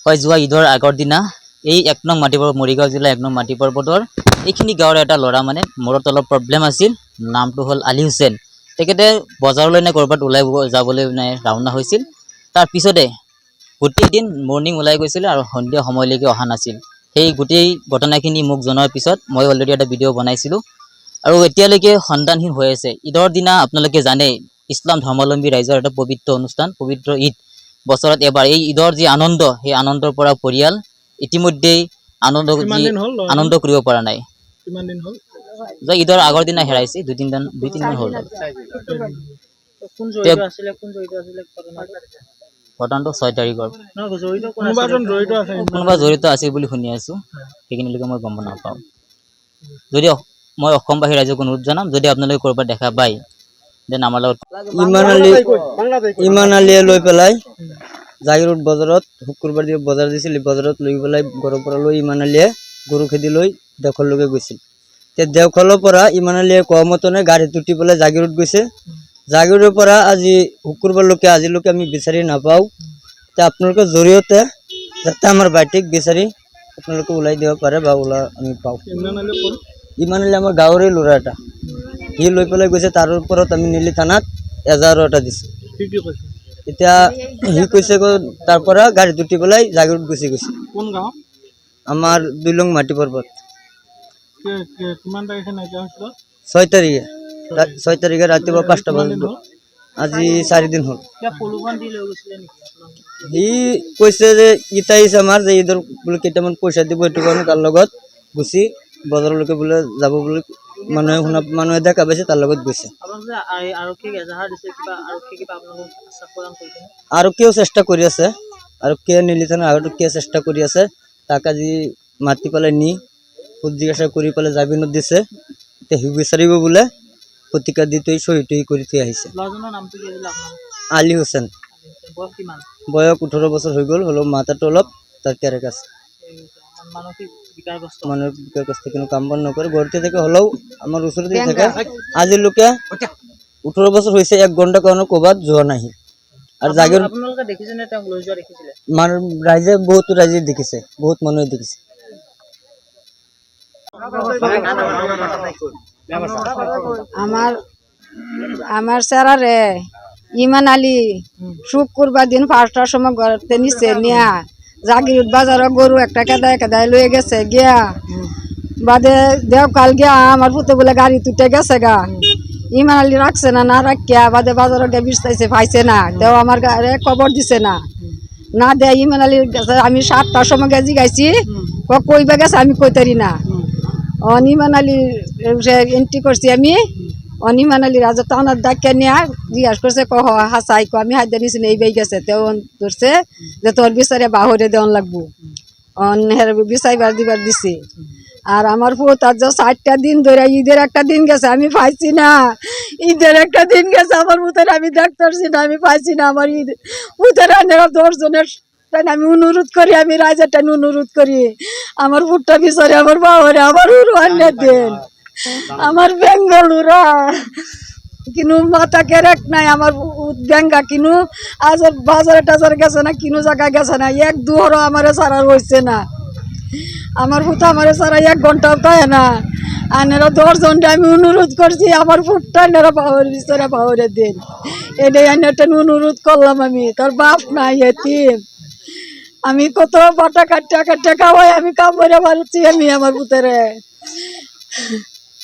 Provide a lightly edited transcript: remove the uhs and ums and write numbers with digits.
হয় যোৱা ঈদৰ আগৰ দিনা এই ১ নং মাটিপৰ্বত মৰিগাঁও জিলা ১ নং মাটিপৰ্বতৰ এইখিনি গাঁৱৰ এটা ল'ৰা মানে মূৰত অলপ প্ৰব্লেম আছিল নামটো হ'ল আলী হুছেইন তেখেতে বজাৰলৈ নে ক'ৰবাত ওলাই যাবলৈ ৰাওনা হৈছিল তাৰ পিছতে গোটেই দিন মৰ্নিং ওলাই গৈছিল আৰু সন্ধিয়া সময়লৈকে অহা নাছিল সেই গোটেই ঘটনাখিনি মোক জনাৰ পিছত মই অলৰেডি এটা ভিডিঅ' বনাইছিলোঁ আৰু এতিয়ালৈকে সন্ধানহীন হৈ আছে ঈদৰ দিনা আপোনালোকে জানে ইছলাম ধৰ্মাৱলম্বী ৰাইজৰ এটা পবিত্ৰ অনুষ্ঠান পবিত্ৰ ঈদ বছৰত এবাৰ এই ঈদৰ যি আনন্দ সেই আনন্দৰ পৰা পৰিয়াল ইতিমধ্যেই আনন্দ কৰিব পৰা নাই যে ঈদৰ আগৰ দিনা হেৰাইছে দুই তিন দিন হ'ল ঘটনাটো 6 তাৰিখৰ কোনোবা জড়িত আছে বুলি শুনি আছো সেইখিনিলৈকে মই গম নাপাওঁ যদি মই অসমবাসী ৰাইজক অনুৰোধ জনাম যদি আপোনালোকে ক'ৰবাত দেখা পায় দেন আমাৰ লগত ইমান আলিয়ে লৈ পেলাই জাগিৰোড বজাৰত শুক্ৰবাৰ দিনা বজাৰ দিছিল বজাৰত লৈ পেলাই ঘৰৰ পৰা লৈ ইমান আলিয়ে গৰু খেদি লৈ দেওখললৈকে গৈছিল তে দেওখলৰ পৰা ইমান আলিয়ে কোৱা মতনে গাড়ীত উঠি পেলাই জাগিৰোড গৈছে জাগিৰোডৰ পৰা আজি শুক্ৰবাৰলৈকে আজিলৈকে আমি বিচাৰি নাপাওঁ তে আপোনালোকৰ জৰিয়তে যাতে আমাৰ ভাইটিক বিচাৰি আপোনালোকে ওলাই দিব পাৰে বা আমি পাওঁ ইমান আলি আমাৰ গাঁৱৰে ল'ৰা এটা সি লৈ পেলাই গৈছে তাৰ ওপৰত আমি নীলি থানাত এজাহাৰো এটা দিছোঁ এতিয়া সি কৈছে তাৰ পৰা গাড়ীত উঠি পেলাই জাগিৰোড গুচি গৈছে আমাৰ 2 নং মাটিপৰ্বত 6 তাৰিখে ৰাতিপুৱা 5টা বজাত আজি 4 দিন হ'ল সি কৈছে যে ইটা আহিছে আমাৰ যে ঈদৰ বোলে কেইটামান পইচা দিব এইটো কাৰণে তাৰ লগত গুচি বজাৰলৈকে বোলে যাব বুলি মানুহে দেখা পাইছে তাৰ লগত গৈছে আৰক্ষীয়েও চেষ্টা কৰি আছে আৰক্ষীয়ে নীলি থানাৰ আৰক্ষীয়ে চেষ্টা কৰি আছে তাক আজি মাতি পেলাই নি সুধ জিজ্ঞাসা কৰি পেলাই জামিনত দিছে এতিয়া সি বিচাৰিব বোলে প্ৰতিকা দি থৈ শ্বহীদ কৰি থৈ আহিছে আলী হুছেইন বয়স 18 বছৰ হৈ গ'ল হ'লেও মাথাটো অলপ তাৰ কেৰেক আছে মানসিক বিকাৰগ্ৰস্ত কিন্তু কাম বন নকৰে ঘৰতে থাকে হ'লেও আমাৰ ওচৰতে থাকে আজিলৈকে 18 বছৰ হৈছে 1 ঘণ্টা কাৰণে ক'ৰবাত যোৱা নাই আৰু জাগিৰোড আপোনালোকে দেখিছেনে তেওঁক লৈ যোৱা দেখিছিলে ৰাইজে বহুত ৰাইজে দেখিছে বহুত মানুহে দেখিছে আমার স্যারারে ইমান আলী শুক্রবার দিন 5টার সময় ঘরতে নিচে নিয়া জাগিরোড বাজারে গরু একটা কেদায় লয়ে গেছে গিয়া বাদে দেওকাল গিয়া আমার পুতে বলে গাড়ি তুটে গেছে গা ইমান আলী রাখছে না রাখিয়া বাদে বাজারে গিয়ে বিস্তাইছে পাইছে না দেও আমার গাড়ি খবর দিছে না দেয় ইমান আলী আমি 7টার সময় গেছি গাইছি কইবা গেছে আমি কইতারি না অনিমান আলী এন্ট্রি করছি আমি অনিমান আলী রাজা তহনার ডাকিয়া নিয়ে জিজ্ঞাসা করছে কহ হাসাই আমি হাত দিয়েছি এই বেই গেছে তেও ধরছে যে তোর বিচারে বাহরে দেওয়ান লাগবো বিচাইবার দিবার দিছি আর আমার পুত আজ 4টা দিন ধরে ঈদের একটা দিন গেছে আমি পাইছি না ঈদের একটা দিন গেছে আমার পুতের আমি দেখতেছি না আমি পাইছি না আমার ঈদ পুতের 10 জনের আমি অনুরোধ করি আমি রাজাটা অনুরোধ করি আমার পুটটা বিচারে আমার বাবারে আমার উড়ানে দেন আমার বেঙ্গলুরা কিনু মাথা কেরেক নাই আমার বেঙ্গা কিনু আজ বাজারে টাজারে গেছে না কিনু জায়গায় গেছে না 1-2 আমারে সারা রয়েছে না আমার পুত আমারে সারা 1 ঘন্টাও তাই না আনেরা 10 জনটা আমি অনুরোধ করছি আমার পুটটা নেরা পাওয়ার বিচারে পাওয়ারে দেন এটাই একটা অনুরোধ করলাম আমি তোর বাপ নাই এতিম আমি কত বাটা কাটা খাওয়াই আমি কাম করে পারছি আমি আমার পুতেরে